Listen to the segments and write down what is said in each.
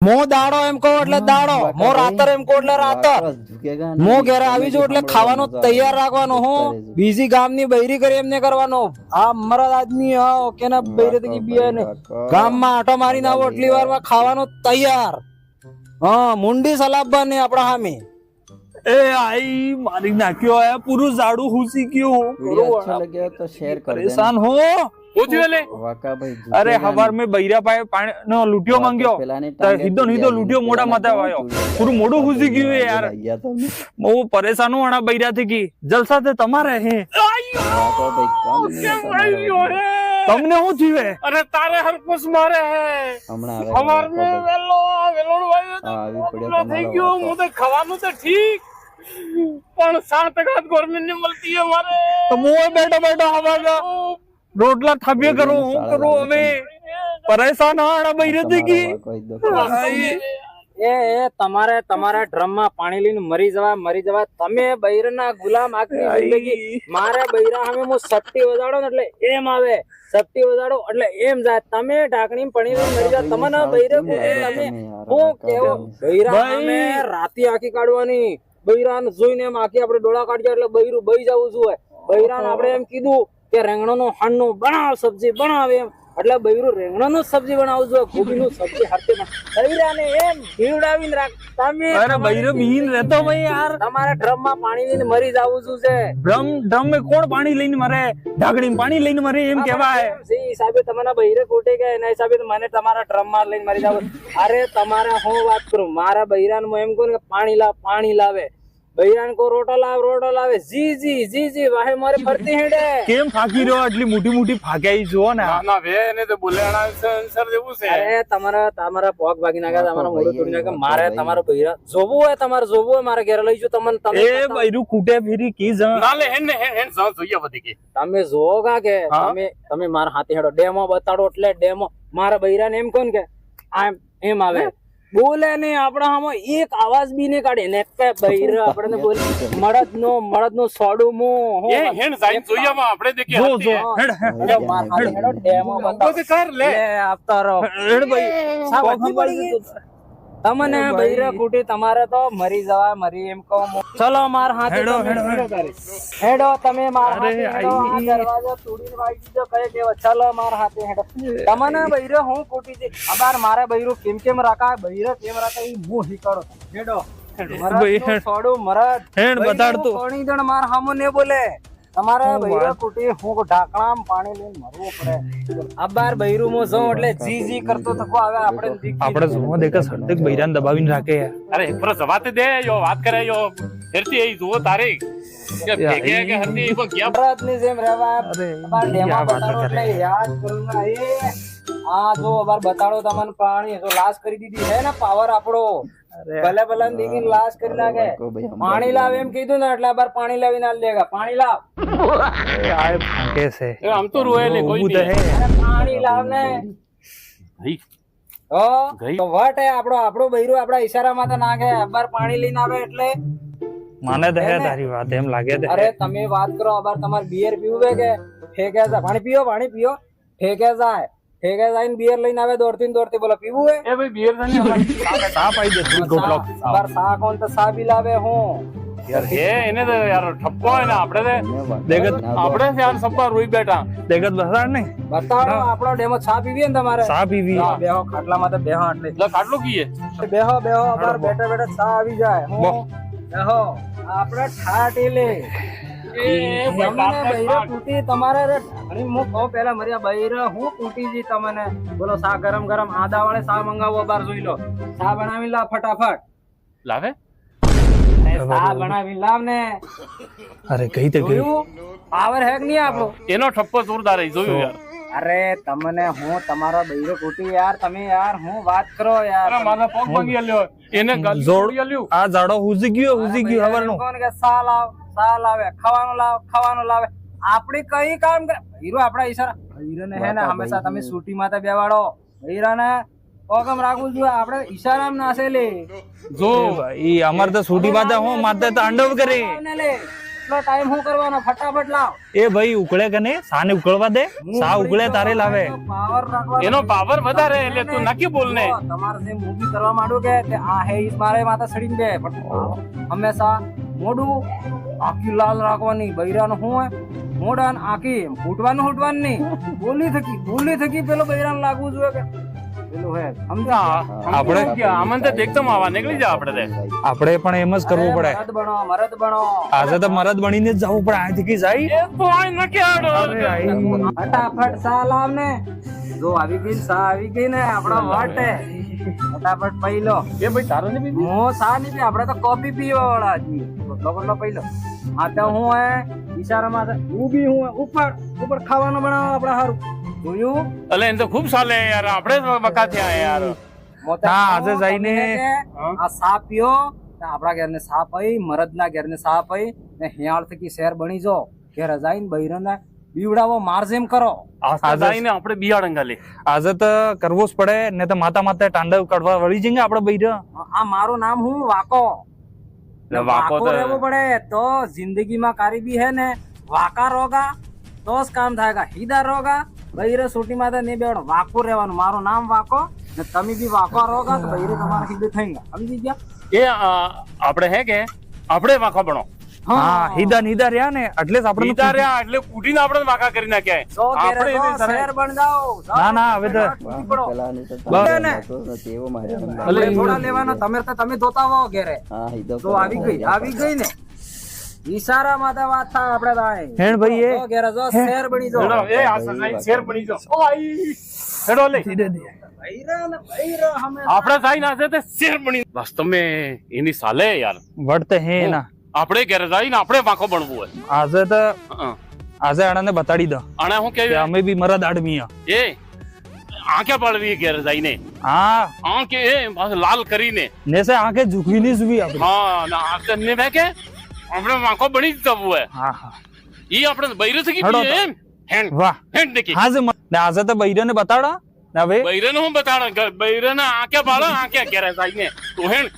મો દાડો એમ કહો એટલે દાડો, મો રાતર એમ કહો એટલે રાતર, મો ઘેરે આવી જો એટલે ખાવાનો તૈયાર રાખવાનો. હું બીજી ગામની બૈરી કરી એમને કરવાનો. આ મરદ આદમી કે ના બૈરી તકી બીએ ને ગામમાં આટો મારીને આવો એટલી વારમાં ખાવાનો તૈયાર. હા, મુંડી સલાબવાની આપડા સામે. એ આઈ મારી નાખ્યો હે પૂરું ઝાડુ હુસી ગયું. अच्छा लगे तो शेयर कर देना. પરેશાન હો. वाका भाई અરે હવાર મેં બૈરા પાસે પાણી નો લૂંટ્યો માંગ્યો તો સીધો લૂંટ્યો મોઢા માથે આવ્યો. પૂરું મોઢું હુસી ગયું હે યાર. બહુ પરેશાન હું આના બૈરા થી કી. જલસા તે તમારે હે. वाका भाई તમને શું થયું હે? અરે તારે હરકુસ મારે હે हमारा હવાર મે વેલોડ વાયો તો આવી પડ્યો પૂરો થઈ ગયો. હું તો ખાવાનું તો ઠીક પણ 7% ગવર્નમેન્ટ ને મળતી હે મારે. તો હું બેઠો હવાર રોટલા થાબ્ય કરું. હું કરું હવે? પરેશાન આના બૈરા થી કી. એ તમારે તમારા ડ્રમ માં પાણી લઈને મરી જવા. તમે બૈરના ગુલામ આખી જિંદગી. મારે બૈરા સામે હું સટ્ટી વજાડો ને એટલે એમ આવે, સટ્ટી વજાડો એટલે એમ જાય. તમે ઢાંકણી પાણી લઈને મરી જાવ. તમને બૈરે તમે હું કેવો બૈરા સામે રાતી આખી કાઢવાની. બૈરાને જોઈને એમ આખી આપણે ડોળા કાઢ્યા એટલે બૈરું બઈ જવું છું. બૈરાને આપણે એમ કીધું કે રેંગણોનું હાંડનું બનાવ, સબ્જી બનાવે એમ એટલે બૈરું રેંગણાનું સબ્જી બનાવજો, ગોબીનું સબ્જી હાથે બૈરાને એમ ભીવડાવીને રાખ. તમે અરે બૈરો બીન રહેતો ભાઈ યાર. તમારા ડ્રમ માં પાણી લઈને મરી જાવું શું છે? ડ્રમ મે કોણ પાણી લઈને મરે? ઢાંકણી પાણી લઈને મરે એમ કહેવાય. એ હિસાબે તમારા બૈરે ખોટે ગયા એના હિસાબે મને તમારા ડ્રમ માં લઈને મરી જાવ. અરે તમારે હું વાત કરું, મારા બૈરાને હું એમ કહું કે પાણી લાવે. બૈરાન કો રોટો લાવે. જી વાહે મારે ફરતી હેડે. કેમ ફાકી રહ્યો? આટલી મોટી ફાક્યાઈ જો ને. ના વે એને તો બોલેણા સર જેવું છે. અરે તમારા પોગ ભાગી નાખ્યા, તમારા મોઢું તોડી નાખ્યા. મારે તમારો બૈરા જોવું હોય મારે ઘરે લઈ જો. તમને એ બૈરું કૂટે ફેરી કી જ ના લે હેન જોઈએ બધી કે તમે જોવો કા કે તમે મારા હાથે હેડો ડેમો બતાડો એટલે ડેમો. મારા બૈરાને એમ કોણ કે એમ આવે બોલે નહીં. આપડા આમાં એક આવાજ બી નહીં કાઢે ને કે બૈરા આપણે બોલે મળદ નો સોડું મો એ હેન સાઈન જોઈએ આપણે દેખીએ. જો હેડ મારા હાથે હેડો ડેમો બતાડો. તો કર લે આપતા રહો. હેડ ભાઈ. સાવધાન પડી ગઈ. તમને બૈરા કુટી તમારે તો મરી જવા મરી એમ કહો. ચલો માર હાથે હેડો તમે માર હાથે હેડો. આ દરવાજો તોડીને વાગી દીધો કહે કે ચલો માર હાથે હેડો. તમને બૈરો હું કુટી છે અબાર મારે બૈરો કેમ રાખા બૈરો કેમ રાખા ઈ મો હીકડો હેડો. મરદ છોડું મરદ હેડ બતાડતો કોણી જણ માર હામો ને બોલે. તમારે બૈરો કુટી હું ઢાંકણામાં પાણી લઈને મરવું પડે. અબાર બૈરું મો જો એટલે જી કરતો તો આવે આપણે જોવા દેખા સડક બૈરાન દબાવીને રાખે યાર. અરે પર જવાતે દે યો વાત કરે યો હેરતી એ જુઓ તારે કે ભેગે કે હરતી કો ગયા ભારત ની જેમ રહેવા. અબાર ડેમો બતાડો એટલે યાદ કરુંગા. એ આ જો અબાર બતાડો તમને પાણી જો લાશ કરી દીધી હે ને પાવર આપણો. ભલે દીકરી લાશ કરી નાખે. પાણી લાવ એમ કીધું ને એટલે અબાર પાણી લાવીને આલ દેગા. પાણી લાવ. આ ફાંકે છે આમ તો રોય ને કોઈ નહીં. અરે પાણી લાવ ને. ભાઈ તો વટ હે આપણો બૈરો આપડા ઈશારામાં તો નાખે. અબાર પાણી લઈને આવે એટલે માને તો હે તારી વાત એમ લાગે છે. અરે તમે વાત કરો અબાર તમારે બિયર પીવું કે ફેંકે જાય. પાણી પીઓ ફેંકે જાય. ઠેકે જાઈને બિયર લઈને આવે દોડતી બોલો પીવું હે? એ ભાઈ બિયર ને સા પાઈ દે ગોટલો. બાર સા કોણ તો સા બી લાવે હું યાર હે એને તો યાર ઠપકો હે ને આપણે દેખત આપણે યાર સબ્બા રોઈ બેઠા દેખત બસાડ ને બતાડો. આપણો ડેમો સા પીવી ને તમારે? સા પીવી. બેહો ખાટલામાં તો બેહો એટલે લે કાટલું કીએ બેહો અબાર બેઠા સા આવી જાય. હું બેહો આપણે ઠાટી લે. બોલો સા ગરમ આદા વાળે સા મંગાવો બાર જોઈ લો. સા બનાવી લાવ ફટાફટ. લાવે સા બનાવી લાવ ને. અરે કઈ તે ગઈ પાવર હેક નહીં આપણો. એનો ઠપ્પો જોરદાર જોયું યાર. અરે તમને હું તમારા બૈરો કુટી યાર. તમે યાર હું વાત કરો યાર. અરે મારા પગ ભાંગી લ્યો એને જોડી લ્યો. આ ઝાડો હુજી ગયો હવરનો. કોણ કે સા લાવે ખાવાનું લાવે. આપડી કઈ કામ કરે હીરો આપડા ઈશારા. હીરો ને હે ને હંમેશા તમે સૂટી માં તો બેવાડો. હીરો ને ઓગમ રાખવું જોઈએ. આપડે ઈશારામાં નાસે લે જો ઈ અમાર તો સૂટી બાદ હું મારતે તો તાંડવ કરે. આટલો ટાઈમ શું કરવાનો? ફટાફટ લાવ. એ ભાઈ ઉકળે કે નહીં? સાને ઉકળવા દે. સા ઉકળે તારે લાવે. પાવર રાખવાનો. એનો પાવર વધારે એટલે તું નક્કી બોલ ને. જો, તમારે જે મૂવી કરવા માંડો કે આ હે ઈ મારે માથા સડીને દે, પણ power હંમેશા મોઢું આખી લાલ રાખવાની. બૈરાનું શું હોય? મોઢા ને આખી ફૂટવાનું નહીં. બોલી થકી પેલો બૈરાને લાગવું જોઈએ કે પેલું હે સમજા. આપણે આમન તો દેખતો માવા નીકળી જા આપણે આપણે પણ એમ જ કરવું પડે. મરદ બનો. આજે તો મરદ બનીને જ જવું પડે. અહીંથી કી જાય? એ તો આઈ નકે આડો. અરે આઈ. ફટાફટ સા લાવ ને. જો આવી ગઈ સા આવી ગઈ ને આપણા વાટે. ફટાફટ પી લો. એ ભાઈ તારો ને બીબી હું સા નહીં પી, આપણે તો કોફી પીવા વાળા છીએ. બટલો પી લો. આ તો હું હે ઈશારામાં ઊભી હું ઉપર ખાવાનું બનાવો આપણે હારું. જોયું? અલે એને તો ખૂબ સાલે યાર, આપણે જ બકા થયા યાર. હા, આજે જઈને આ સા પીઓ. આપણા ઘેર ને સા પી, મરદ ના ઘેર ને સા પી ને હિયાળ થકી શહેર બની જો. ઘેર જઈને બૈરાને બીવડાવો, મારજેમ કરો. આ જઈને આપણે બિયાડ અંગાલી. આજે તો કરવું જ પડે ને તો માતા માતા તાંડવ કાઢવા વળી જઈએ આપણે બૈરા. આ મારું નામ હું વાકો. વાકો તો રહેવું પડે તો જિંદગીમાં કારીબી હે ને વાકા રોગા તો જ કામ થાય. હીદા રોગા બૈરે સોટી માથે નહીં બેવાનો. વાકો રહેવાનું. મારું નામ વાકો ને તમે બી વાકો રોગા તો બૈરે તમારા હીદે થઈ ગયા. સમજી ગયા? એ આપણે હે કે આપણે વાંખો બનો. હા, હીદા રહ્યા ને એટલે જ આપણે બીજા રહ્યા એટલે કૂટીને આપણે વાંકા કરી નાખ્યા. સો ઘેરે આપણે તો એને સરળ- શહેર બન જાઓ. ના હવે તો પેલાની તો બસ. તમને વાતો નથી, એવો મારે ભલે થોડા લેવાના. તમે ધોતા હો ઘેરે. હા, ઈ તો તો આવી ગઈ ને ઈશારા માં વાત થાય આપણે થાય. હેણ ભાઈ એ જો ઘેરે જો શહેર બની જો. હેડો, એ આ સજાઈ શેર બની જો. ઓય હેડો લે. બૈરા ને બૈરા હમે આપણે થાય ના છે તે શેર બની. વાસ્તવ મેં એની સાલે યાર વળતે હે ના. આપણે ઘરે જઈને આપણે વાંખો બનવું હોય. આજે તો હં. આજે આણાને બતાડી દો અને હું કે કેવી અમે બી મરદ આદમી આ. એ આંખે પાડવી ઘેર જઈને હા, આંખે એ પાછું લાલ કરીને ને સે આંખે ઝૂકવી ની ઝૂવી આપણે. હા ના આંખે ને બે કે આપણે વાંખો બની જ જવું હોય. હા હા ઈ આપણે બૈરે થી હેડો તો. એમ હેન્ડ વાહ. હેન્ડ દેખી આજે ને આજે તો બૈરાને બતાડો ને હવે બૈરે હું બતાડા બૈરે ના આંખે પાડો આંખે ઘેરે જઈને તો હેન્ડ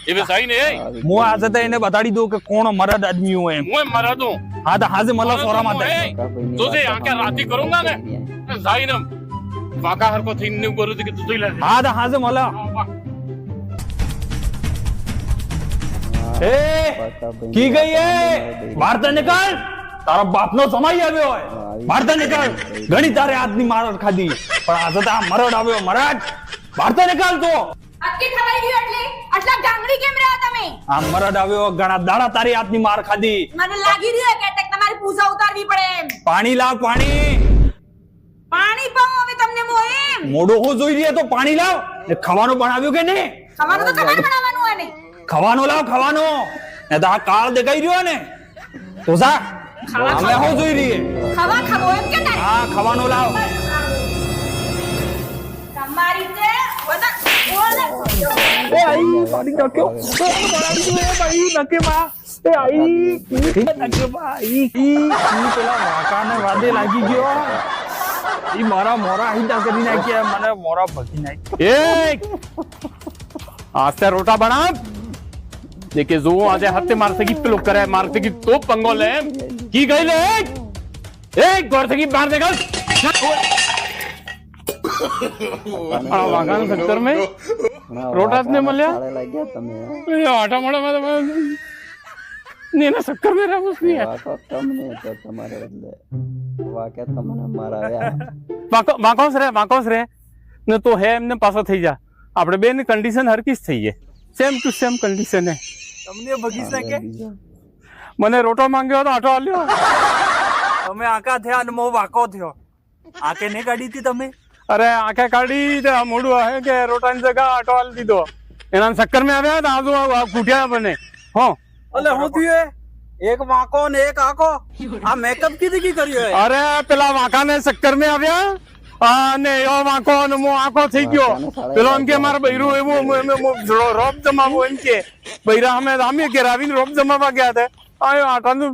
એ બે જઈને એ હું આજે તો એને બતાડી દઉં કે કોણ મરદ આદમી હોય એમ. હું મરા દઉં હા તો આજે મને સોરા માં દે. તો જે આંખે રાતી કરુંગા ને જઈને વાંકા હરકો થઈને નું કરું કે તું જોઈ લે. હા તો આજે મને એ કી ગઈ એ બહાર તો નીકળ. તારા બાપનો સમય આવ્યો હોય. બહાર તો નીકળ. ઘણી તારે આજની માર ખાધી પણ આજે તો આ મરડ આવ્યો. મરડ બહાર તો નીકળ તો. અટકી ખવાઈ ગયું એટલે આટલા ગાંગડી કેમ રહ્યા તમે? આ મરડ આવ્યો. ઘણા દાડા તારી આજની માર ખાધી. મને લાગી રહ્યું કે ટેક તમારી પૂજા ઉતારવી પડે એમ. પાણી લાવ પાણી. પાણી પાઉં હવે તમને મો એમ. મોઢું હું જોઈ રહી તો પાણી લાવ. ને ખાવાનું બનાવ્યું કે નહીં? ખાવાનું તો તમારે બનાવવાનું હોય ને. ખાવાનું લાવ ખાવાનું. ને તો આ કાળ દેખાઈ રહ્યો ને તો જા અમે હું જોઈ રહીએ. ખાવા ખાવો એમ કે તારે? હા ખાવાનું લાવ. તમારી તે બધા બોલે. એ આઈ પાણી નાખ્યો. પાણી એ ભાઈ નકે માં. એ આઈ નકે માં. ઈ પેલા વાકાને વાદે લાગી ગયો. ઈ મારા મોરા હિંદા કરી નાખ્યા. મને મોરા ભગી નાખ્યા. એ આસ્તે રોટા બનાવ દેખે જો આજે હત્તે મારસે की પેલો કરે મારસે की તો પંગો લે કી ગઈ લે એ ગોર થી બહાર નીકળ આ વાગાન સેક્ટર में રોટા ને મળ્યા સાળે લાગ્યા તમે. એ આટા મોડા માં ને ના શક્કર में રહું છું યાર વાકો તમને તો તમારે એટલે વાકે તમને મારાવ્યા. વાકોસ રે ને તો હે એમને પાછો થઈ જા આપણે બે ની કન્ડિશન હરકી જ થઈ છે સેમ ટુ સેમ કન્ડિશન હે તમને ભગી શકે. મને રોટો માંગ્યો તો આટો આલ્યો તમે આકા થયા અને મો વાકો થયો. આકે ને કાઢી હતી તમે. અરે આંખે કાઢી તે આ મોઢું હે કે રોટાની જગા આટો આલી દીધો એના ચક્કર में આવ્યા તો આજુ કુટિયા બને હો અલે હું થયું એક વાકો ને એક આકો. આ મેકઅપ કીધી કી કર્યો હે. અરે પેલા વાંકાને ચક્કર में આવ્યા અને એવો વાંકો અને મો આંખો થઈ ગયો પેલો એમ કે મારે બૈરું એવું રોપ જમાવું એમ કે બૈરા અમે ઘેર આવીને રોપ જમાવા ગયા હતા આયો આટાનું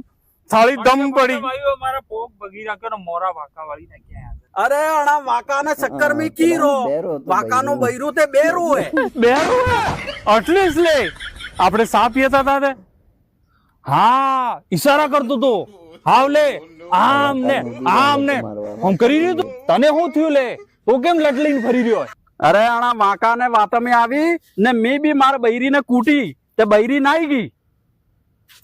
થાળી દમ પડી મારા પોક ભગી રાખ્યો ને મોરા વાકા વાળી નાખ્યા. અરે અણા વાકાને ચક્કર में की रो બેરો તો વાકાનો બૈરું તે બેરું હે બેરું એટલે જ લે આપણે સા પીતા હતા તે હા ઈશારા કરતો તો હાવ લે આમ ને આમ કરી રહ્યો તું તને શું થયું લે તો કેમ લટલીને ફરી રહ્યો અરે આણા વાંકા ને વાતમે આવી ને મેં બી મારા બૈરી ને કૂટી તે બૈરી નાઈ ગઈ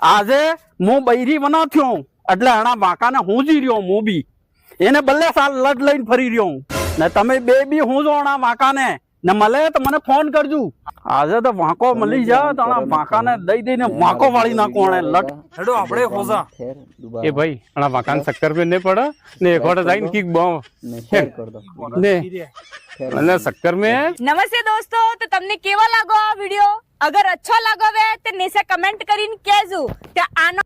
આજે હું બૈરી બના થયો એટલે આણા વાંકા ને હું જી રહ્યો હું બી એને બલ્લે સાલ લટ લઈને ફરી રહ્યો ને તમે બે બી હું જો આણા વાંકા ને મળે તો મને ફોન કરજો આજે તો વાંકો મળી જાય તો આણા વાંકા ને દઈ દઈને વાંકો વાળી નાખો આણે લટ હેડો આપણે હોજા फिर दोबारा એ ભાઈ આના વાકાન ચક્કર में नहीं पड़ा ने एक और जाइन किक बम मैं शेयर कर दो ने અને ચક્કર में નમસ્તે દોસ્તો, તો તમને કેવો લાગો આ વિડિયો? અગર અચ્છો લાગો તો નીચે કમેન્ટ કરીને કહેજો કે આનો